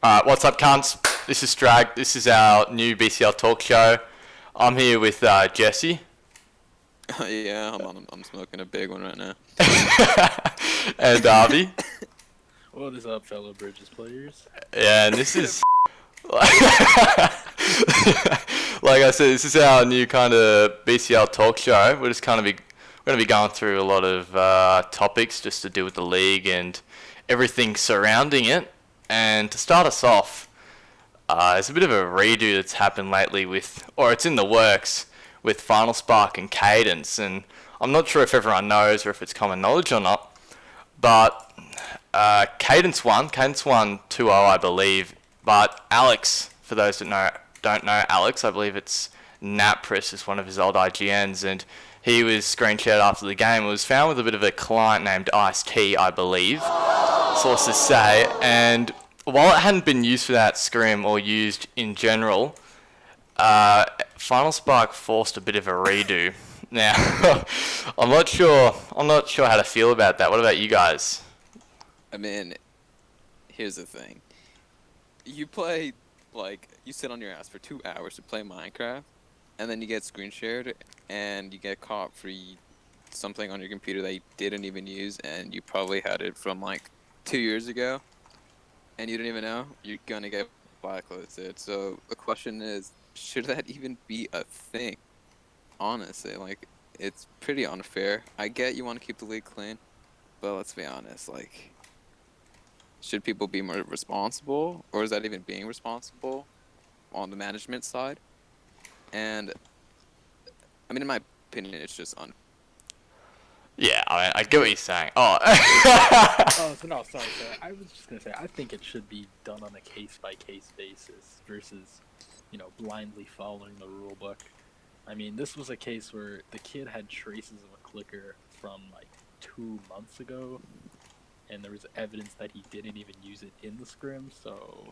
Alright, what's up, cunts? This is Strag. This is our new BCL Talkshow. I'm here with Jesse. Yeah, I'm smoking a big one right now. And Darby. What is up, fellow Bridges players? Yeah, and this is... like I said, this is our new kind of BCL Talkshow. We're going to be going through a lot of topics just to do with the league and everything surrounding it. And to start us off, there's a bit of a redo that's happened lately or it's in the works with Final Spark and Cadence, and I'm not sure if everyone knows or if it's common knowledge or not, but Cadence won 2-0, I believe, but Alex, for those that don't know Alex, I believe it's Napris is one of his old IGNs, and he was screen shared after the game. It was found with a bit of a client named Ice-T, I believe, sources say, and while it hadn't been used for that scrim or used in general, Final Spark forced a bit of a redo. Now, I'm not sure how to feel about that. What about you guys? I mean, here's the thing. You sit on your ass for 2 hours to play Minecraft, and then you get screen shared, and you get caught for something on your computer that you didn't even use, and you probably had it from 2 years ago, and you didn't even know, you're gonna get blacklisted. So the question is, should that even be a thing? Honestly, it's pretty unfair. I get you want to keep the league clean, but let's be honest, should people be more responsible, or is that even being responsible on the management side? And I mean, in my opinion, it's just Yeah, I get what you're saying. Oh, Sorry. I was just gonna say, I think it should be done on a case-by-case basis versus, blindly following the rule book. I mean, this was a case where the kid had traces of a clicker from 2 months ago, and there was evidence that he didn't even use it in the scrim. So,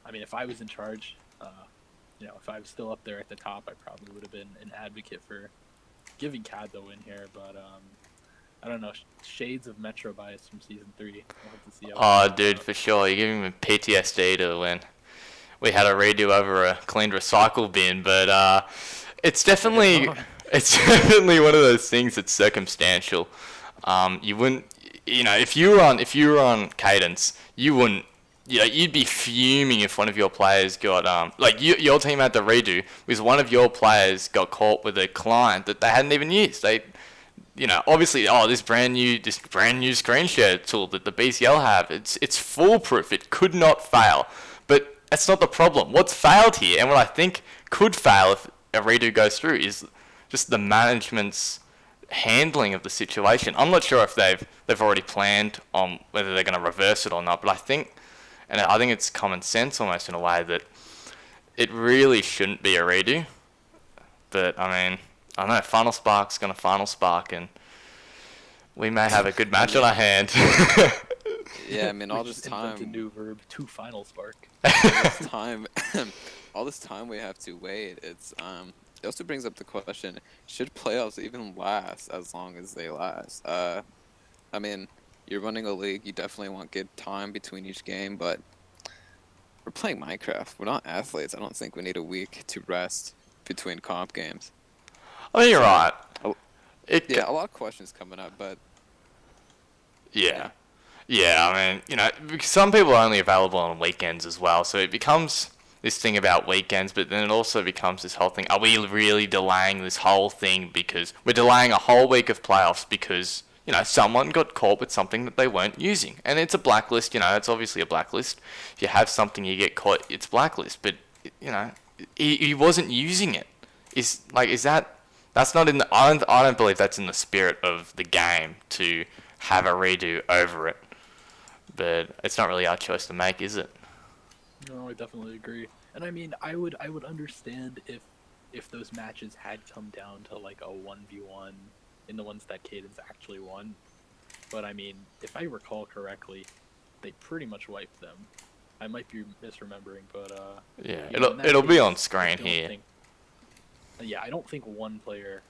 I mean, if I was in charge, if I was still up there at the top, I probably would have been an advocate for giving Cad the win here. But I don't know, shades of Metro bias from season 3. We'll have to see how dude, for sure. You're giving me PTSD to when we had a redo over a cleaned recycle bin, but it's definitely one of those things that's circumstantial. You wouldn't, if you were on Cadence, you wouldn't, you'd be fuming if one of your players got your team had to redo because one of your players got caught with a client that they hadn't even used. Obviously, this brand new screen share tool that the BCL have, it's foolproof. It could not fail. But that's not the problem. What's failed here, and what I think could fail if a redo goes through, is just the management's handling of the situation. I'm not sure if they've already planned on whether they're going to reverse it or not, but I think it's common sense almost in a way that it really shouldn't be a redo. But I mean, I know Final Spark's going to Final Spark, and we may have a good match on our hand. Yeah, I mean, all this invent time, a new verb, to Final Spark. all this time we have to wait. It also brings up the question: should playoffs even last as long as they last? I mean, you're running a league. You definitely want good time between each game, but we're playing Minecraft. We're not athletes. I don't think we need a week to rest between comp games. I mean, you're right. Yeah, a lot of questions coming up, but yeah. Yeah, I mean, because some people are only available on weekends as well, so it becomes this thing about weekends, but then it also becomes this whole thing. Are we really delaying this whole thing because we're delaying a whole week of playoffs because, someone got caught with something that they weren't using? And it's a blacklist, it's obviously a blacklist. If you have something, you get caught, it's blacklist. But, he wasn't using it. That's not in the, I don't believe that's in the spirit of the game to have a redo over it. But it's not really our choice to make, is it? No, I definitely agree. And I mean, I would understand if those matches had come down to a 1v1 in the ones that Cadence actually won. But I mean, if I recall correctly, they pretty much wiped them. I might be misremembering, but yeah, in it'll be case, on screen here. I don't think one player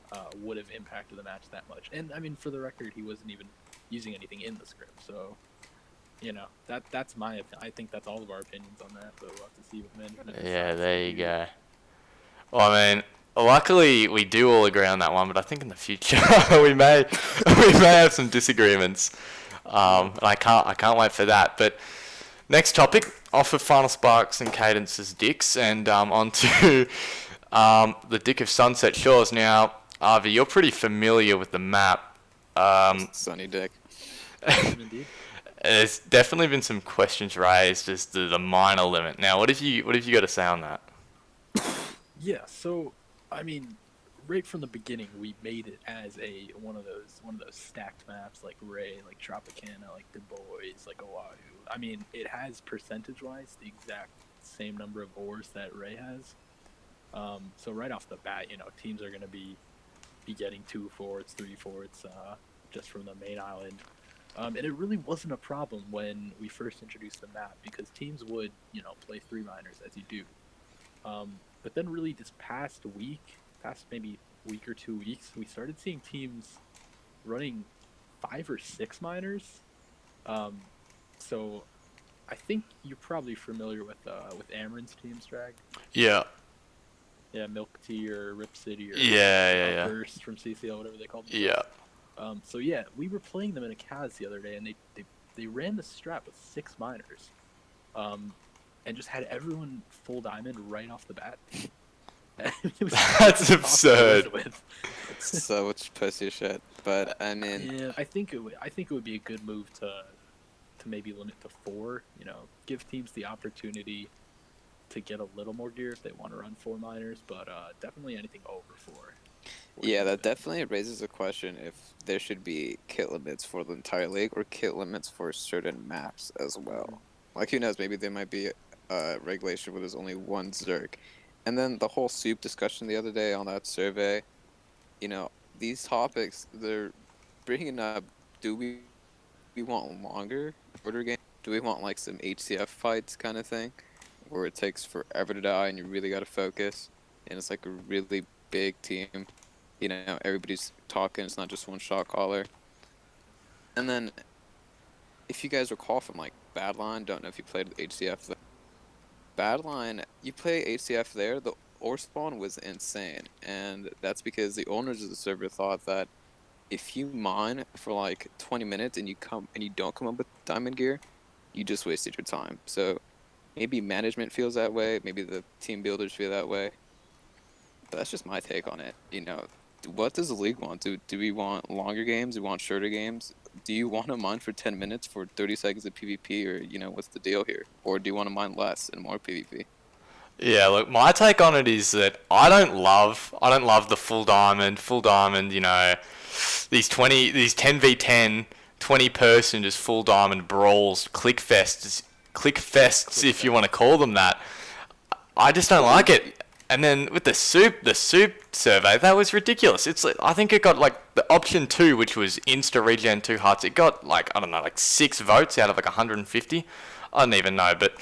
would have impacted the match that much. And I mean, for the record, he wasn't even using anything in the script, so that's my I think that's all of our opinions on that, but we'll have to see what management Yeah, decides to there you do. go. Well, I mean, luckily we do all agree on that one, but I think in the future we may we may have some disagreements. And I can't wait for that. But next topic, off of Final Sparks and Cadence's dicks, and on to the Dick of Sunset Shores. Now, Avi, you're pretty familiar with the map. Sunny Dick. Indeed. There's definitely been some questions raised as to the minor limit. Now, what have you got to say on that? Yeah, so I mean, right from the beginning, we made it as one of those stacked maps like Ray, like Tropicana, like Du Bois, like Oahu. I mean, it has percentage-wise the exact same number of ores that Ray has. So right off the bat, teams are going to be getting 2 forts, 3 forts, just from the main island. And it really wasn't a problem when we first introduced the map because teams would, play 3 miners as you do. But then really this past maybe week or 2 weeks, we started seeing teams running 5 or 6 miners. So I think you're probably familiar with Amarin's team, Strag. Yeah. Yeah, Milk Tea or Rip City or Yeah. Burst from CCL, whatever they call them. Yeah. So yeah, we were playing them in a Kaz the other day, and they ran the strat with 6 miners, and just had everyone full diamond right off the bat. It was That's impossible to absurd. live with. It's so much pussy shit. But I mean, Yeah, I think it would be a good move to maybe limit to 4. Give teams the opportunity to get a little more gear if they want to run 4 miners, but definitely anything over 4. yeah, that definitely raises a question if there should be kit limits for the entire league or kit limits for certain maps as well. Like, who knows, maybe there might be a regulation where there's only 1 Zerg. And then the whole soup discussion the other day on that survey, these topics, they're bringing up, do we want longer order game? Do we want like some HCF fights kind of thing? Where it takes forever to die and you really got to focus. And it's like a really big team. Everybody's talking. It's not just one shot caller. And then, if you guys recall from like Badline, don't know if you played HCF there. Badline, you play HCF there, the ore spawn was insane. And that's because the owners of the server thought that if you mine for like 20 minutes and you don't come up with diamond gear, you just wasted your time. So maybe management feels that way, maybe the team builders feel that way. But that's just my take on it. What does the league want? Do we want longer games? Do we want shorter games? Do you want to mine for 10 minutes for 30 seconds of PvP, or what's the deal here? Or do you want to mine less and more PvP? Yeah, look, my take on it is that I don't love the full diamond, these 10v10, 20 person just full diamond brawls, click fests if you want to call them that. I just don't like it. And then with the soup survey, that was ridiculous. It's like, I think it got like the option 2, which was insta regen 2 hearts. It got like, I don't know, like 6 votes out of like 150. I don't even know, but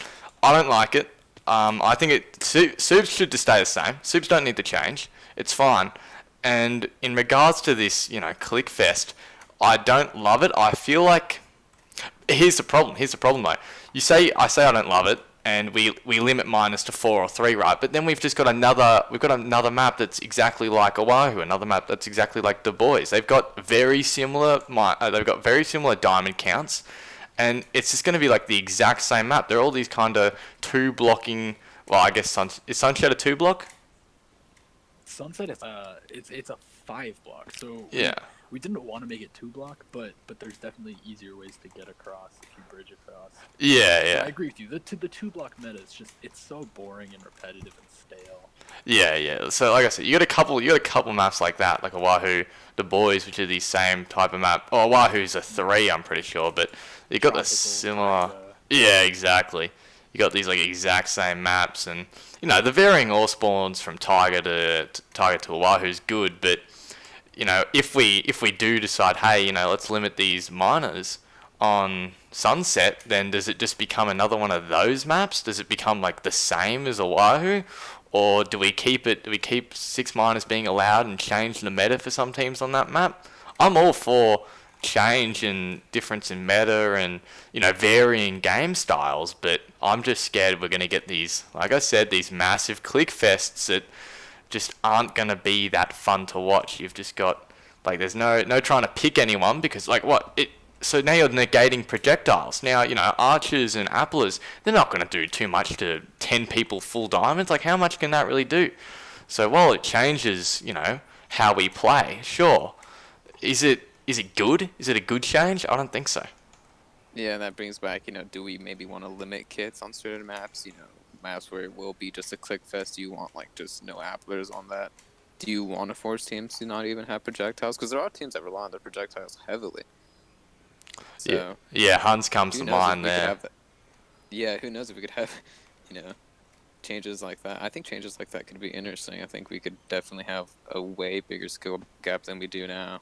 I don't like it. I think soups should just stay the same. Soups don't need to change. It's fine. And in regards to this, clickfest, I don't love it. I feel like here's the problem though. I say I don't love it, and we limit minus to 4 or 3, right? But then we've got another map that's exactly like Oahu, another map that's exactly like Du Bois. They've got very similar diamond counts, and it's just going to be like the exact same map. They're all these kind of 2 blocking. Well, I guess is Sunset a 2 block? Sunset is it's a 5 block. So Yeah. We didn't want to make it 2 block, but there's definitely easier ways to get across if you bridge across. Yeah, So yeah. I agree with you. The 2 block meta is it's so boring and repetitive and stale. Yeah. So like I said, you got a couple maps like that, like Oahu, Du Bois, which are the same type of map. Oh, Oahu's a 3, I'm pretty sure, but you got the Tropical, similar. kinda. Yeah, exactly. You got these like exact same maps, and the varying ore spawns from Tiger to Oahu is good, but if we do decide, hey, let's limit these miners on Sunset, then does it just become another one of those maps? Does it become like the same as Oahu? Or do we keep 6 miners being allowed and change the meta for some teams on that map? I'm all for change and difference in meta and, varying game styles, but I'm just scared we're going to get these, like I said, these massive click fests that just aren't going to be that fun to watch. You've just got, like, there's no trying to pick anyone because, like, so now you're negating projectiles. Now, archers and applers, they're not going to do too much to 10 people full diamonds. Like, how much can that really do? So while it changes, how we play, sure. Is it good? Is it a good change? I don't think so. Yeah, that brings back, do we maybe want to limit kits on certain maps? Maps where it will be just a click fest. Do you want, like, just no applers on that? Do you want to force teams to not even have projectiles? Because there are teams that rely on their projectiles heavily. So, yeah, Huns comes to mind there. Yeah, who knows if we could have, changes like that. I think changes like that could be interesting. I think we could definitely have a way bigger skill gap than we do now.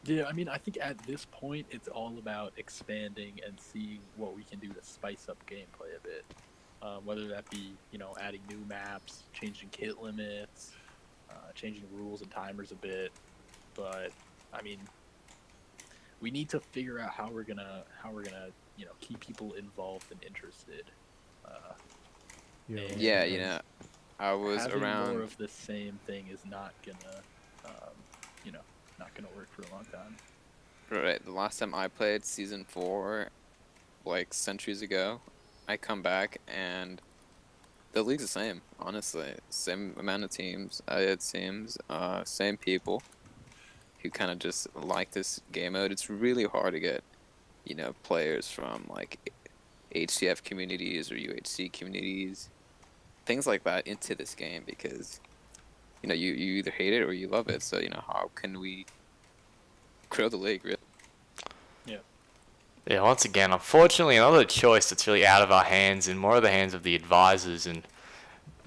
Yeah, I mean, I think at this point, it's all about expanding and seeing what we can do to spice up gameplay a bit. Whether that be, adding new maps, changing kit limits, changing rules and timers a bit. But, I mean, we need to figure out how we're gonna keep people involved and interested. I was having around. more of the same thing is not gonna, not gonna work for a long time. Right, the last time I played Season 4, like centuries ago, I come back and the league's the same, honestly. Same amount of teams, it seems, same people who kind of just like this game mode. It's really hard to get, players from, like, HCF communities or UHC communities, things like that, into this game because, you either hate it or you love it. So, how can we grow the league, really? Yeah, once again, unfortunately, another choice that's really out of our hands and more of the hands of the advisors and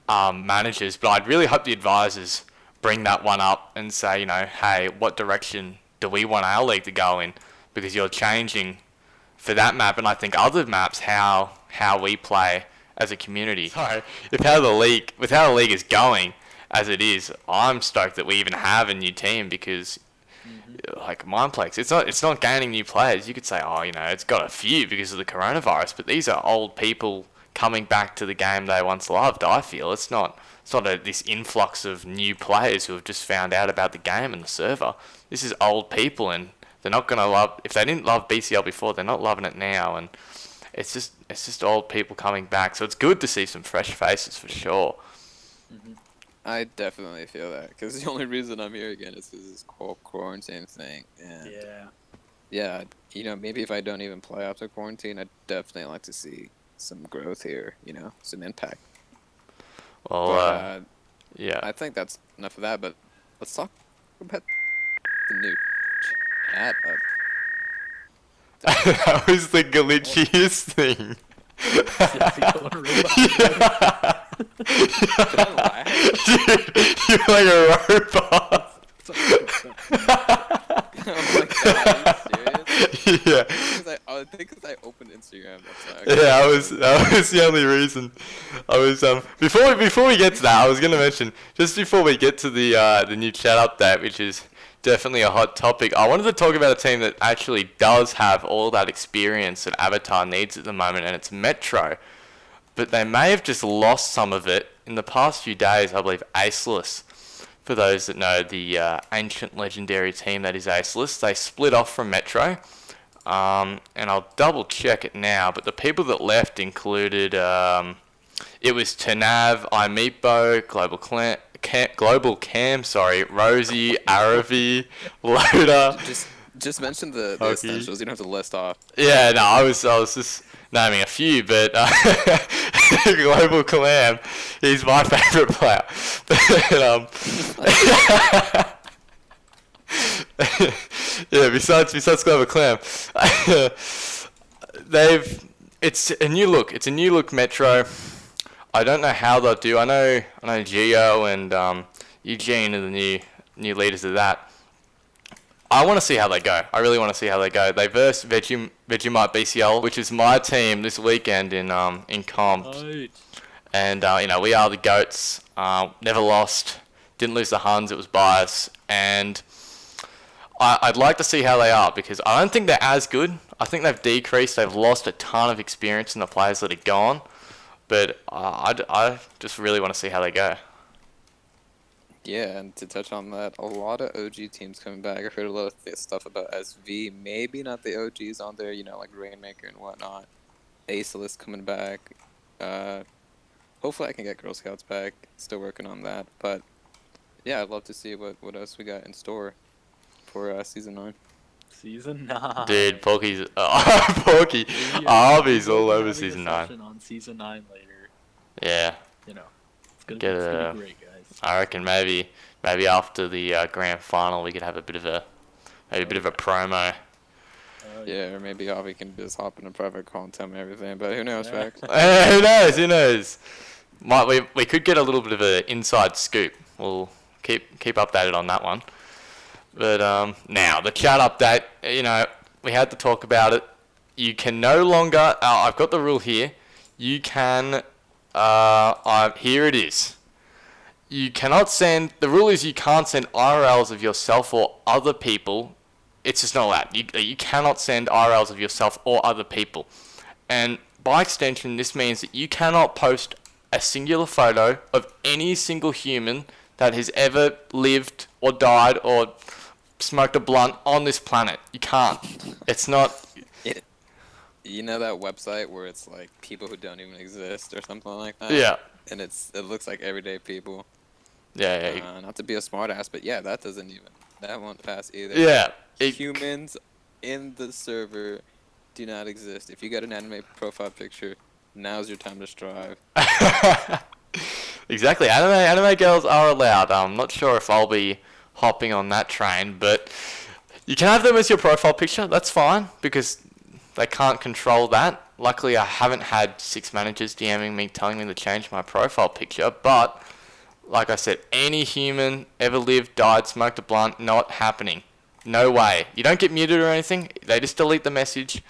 managers. But I'd really hope the advisors bring that one up and say, hey, what direction do we want our league to go in? Because you're changing for that map, and I think other maps, how we play as a community. So, with how the league is going as it is, I'm stoked that we even have a new team because. Like Mindplex, it's not gaining new players. You could say, it's got a few because of the coronavirus, but these are old people coming back to the game they once loved. I feel it's not this influx of new players who have just found out about the game and the server. This is old people, and they're not gonna love. If they didn't love BCL before, they're not loving it now, and it's just old people coming back. So it's good to see some fresh faces for sure. Mm-hmm. I definitely feel that because the only reason I'm here again is this quarantine thing. And yeah, maybe if I don't even play after quarantine, I'd definitely like to see some growth here, some impact. Well, yeah. I think that's enough of that, but let's talk about the new chat up. That was the glitchiest thing. Dude, you're like a robot. Oh my god, are you serious? Yeah. I think because I opened Instagram. That was the only reason. I was before we get to that, I was gonna mention just before we get to the new chat update, which is definitely a hot topic. I wanted to talk about a team that actually does have all that experience that Avatar needs at the moment, and it's Metro. But they may have just lost some of it in the past few days. I believe Aceless, for those that know the ancient legendary team that is Aceless, they split off from Metro. And I'll double check it now, but the people that left included it was Tanav, iMeatbo, GlobalClam, Rosie, Aravi, Loda. Just mention the essentials. You don't have to list off. Yeah, no, I was just naming a few, but GlobalClam, he's my favourite player. Yeah, besides GlobalClam, it's a new look. It's a new look Metro. I don't know how they'll do. I know Geo and Eugene are the new leaders of that. I want to see how they go. I really want to see how they go. They versed Vegemite BCL, which is my team this weekend in comp. Right. And we are the goats. Never lost. Didn't lose the Huns. It was bias. And I'd like to see how they are because I don't think they're as good. I think they've decreased. They've lost a ton of experience in the players that are gone. But I just really want to see how they go. Yeah, and to touch on that, a lot of OG teams coming back. I've heard a lot of stuff about SV. Maybe not the OGs on there, like Rainmaker and whatnot. Aceless coming back. Hopefully I can get Girl Scouts back. Still working on that. But yeah, I'd love to see what else we got in store for Season 9. Season 9. Dude, Porky's Porky, Arby's all over Season 9. On Season 9 later. Yeah. It's gonna be great, guys. I reckon maybe after the grand final we could have a bit of a promo. Yeah, or maybe Avi can just hop in a private call and tell me everything. But who knows, Rex? Who knows? We could get a little bit of an inside scoop. We'll keep updated on that one. But now the chat update. We had to talk about it. You can no longer. I've got the rule here. You can. Here it is. You cannot send. The rule is you can't send IRLs of yourself or other people. It's just not allowed. You cannot send IRLs of yourself or other people. And by extension, this means that you cannot post a singular photo of any single human that has ever lived or died or smoked a blunt on this planet. You can't. It's not. You know that website where it's like people who don't even exist or something like that? Yeah. And it looks like everyday people. Yeah. Not to be a smartass, but yeah, that won't pass either. Yeah. Humans in the server do not exist. If you got an anime profile picture, now's your time to strive. Exactly. Anime girls are allowed. I'm not sure if I'll be hopping on that train, but you can have them as your profile picture. That's fine because they can't control that. Luckily, I haven't had 6 managers DMing me telling me to change my profile picture, but like I said, any human ever lived, died, smoked a blunt, not happening. No way. You don't get muted or anything. They just delete the message.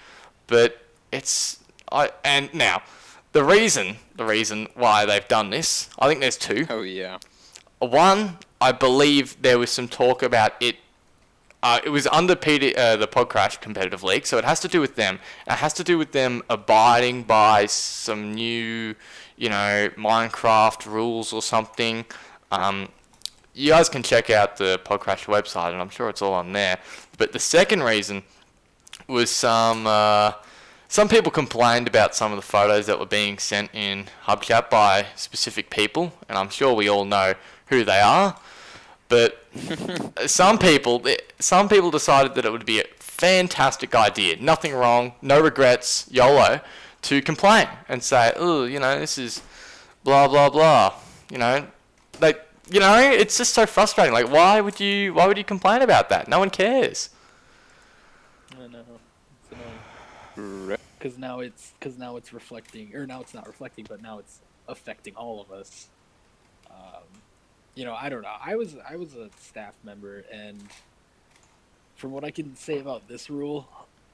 But and now the reason why they've done this, I think there's 2. Oh yeah. One, I believe there was some talk about it. It was under the Podcrash competitive league, so it has to do with them. It has to do with them abiding by some new, Minecraft rules or something. You guys can check out the Podcrash website, and I'm sure it's all on there. But the second reason was some people complained about some of the photos that were being sent in HubChat by specific people, and I'm sure we all know who they are. But some people decided that it would be a fantastic idea, nothing wrong, no regrets, YOLO, to complain and say, oh, this is blah blah blah. It's just so frustrating. Like, why would you complain about that? No one cares. I know. It's annoying. Because now it's reflecting, or now it's not reflecting, but now it's affecting all of us. I don't know. I was a staff member, and from what I can say about this rule,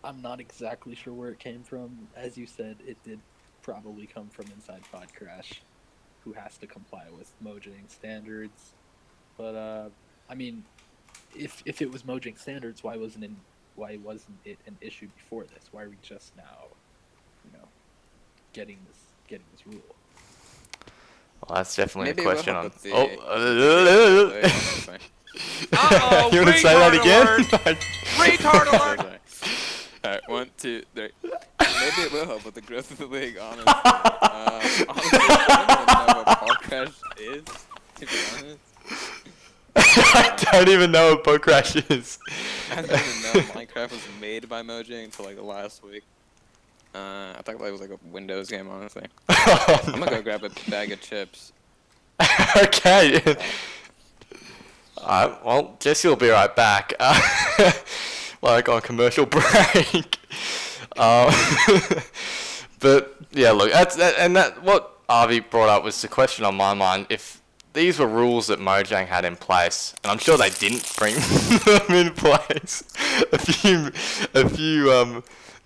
I'm not exactly sure where it came from. As you said, it did probably come from inside Podcrash, who has to comply with Mojang standards. But if it was Mojang standards, why wasn't it an issue before this? Why are we just now, getting this rule? Well, that's definitely Maybe a question on. Uh-oh, You want to say that again? Retard alert! Alright, 1, 2, 3. Maybe it will help with the growth of the league, honestly. Honestly, I don't even know what Podcrash is, to be honest. I don't even know what Podcrash is. I didn't even know Minecraft was made by Mojang until like last week. I thought it was like a Windows game, honestly. I'm gonna go grab a bag of chips. Okay. Well, Jesse will be right back. Like on commercial break. But yeah, look, what Avi brought up was the question on my mind. If these were rules that Mojang had in place, and I'm sure they didn't bring them in place a few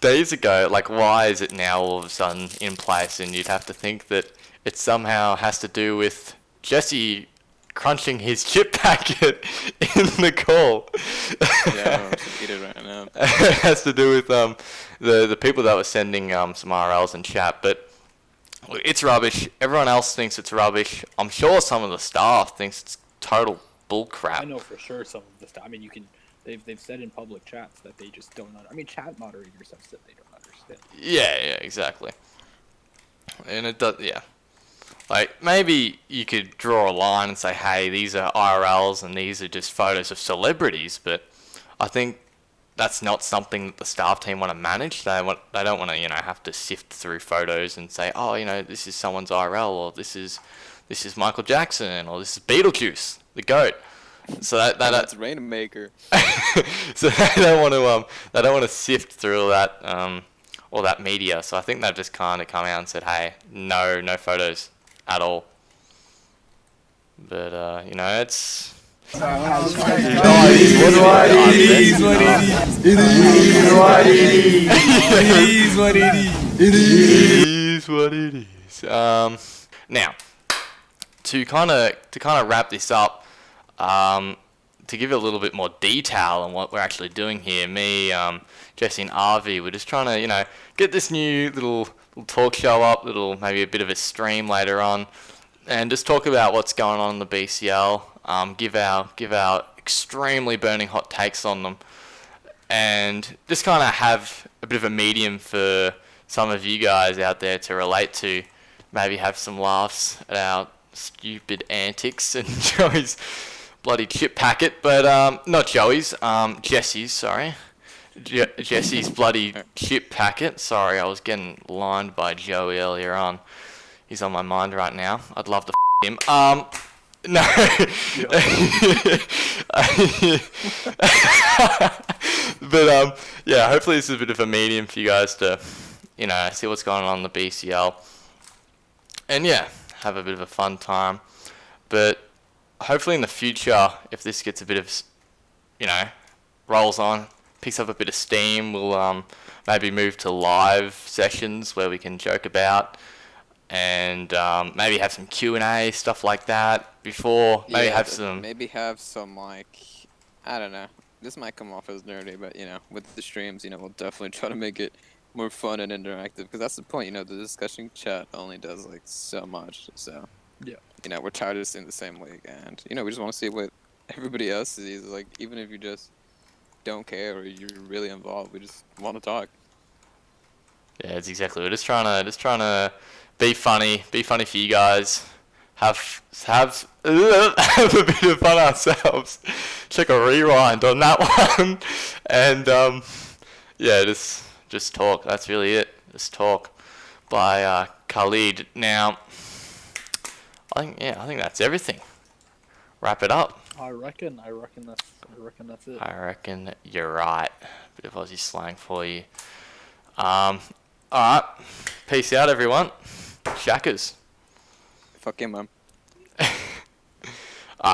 days ago, like why is it now all of a sudden in place? And you'd have to think that it somehow has to do with Jesse crunching his chip packet in the call. Yeah, I'm just eat it right now. It has to do with the people that were sending some RLs in chat, but it's rubbish. Everyone else thinks it's rubbish. I'm sure some of the staff thinks it's total bull crap. I know for sure some of the stuff. I mean, you can. They've said in public chats that they just don't. I mean, chat moderators have said they don't understand. Yeah, exactly. And it does, yeah. Like, maybe you could draw a line and say, hey, these are IRLs and these are just photos of celebrities, but I think that's not something that the staff team want to manage. They don't want to, have to sift through photos and say, oh, this is someone's IRL, or this is Michael Jackson, or this is Beetlejuice, the GOAT. So that's Rainmaker. So they don't want to sift through all that media. So I think they've just kind of come out and said, hey, no photos at all. But it's. It is what it is. It is what it is. It is what it is. It is what it is. Now, to kind of wrap this up, to give it a little bit more detail on what we're actually doing here, me, Jesse, and Arvi, we're just trying to, get this new little talk show up, maybe a bit of a stream later on, and just talk about what's going on in the BCL. Give our extremely burning hot takes on them, and just kind of have a bit of a medium for some of you guys out there to relate to. Maybe have some laughs at our stupid antics and Joey's bloody chip packet, but not Joey's, Jesse's, sorry. Jesse's bloody chip packet. Sorry, I was getting lined by Joey earlier on. He's on my mind right now. I'd love to him. No. But yeah, hopefully this is a bit of a medium for you guys to, see what's going on in the BCL. And yeah, have a bit of a fun time. But hopefully in the future, if this gets a bit of, rolls on, picks up a bit of steam, we'll maybe move to live sessions where we can joke about, and maybe have some Q&A, stuff like that before. Maybe have some like, I don't know. This might come off as nerdy, but with the streams, we'll definitely try to make it more fun and interactive, because that's the point. The discussion chat only does like so much. So yeah, we're tired of seeing the same league, and we just want to see what everybody else sees. Like, even if you just don't care or you're really involved, we just want to talk. Yeah, it's exactly. We're just trying to be funny for you guys. Have a bit of fun ourselves. Check a rewind on that one, and yeah, just talk. That's really it. Just talk. By Khalid. Now, I think that's everything. Wrap it up. I reckon that's it. I reckon you're right. Bit of Aussie slang for you. Alright. Peace out, everyone. Shackers. Fuck yeah, man.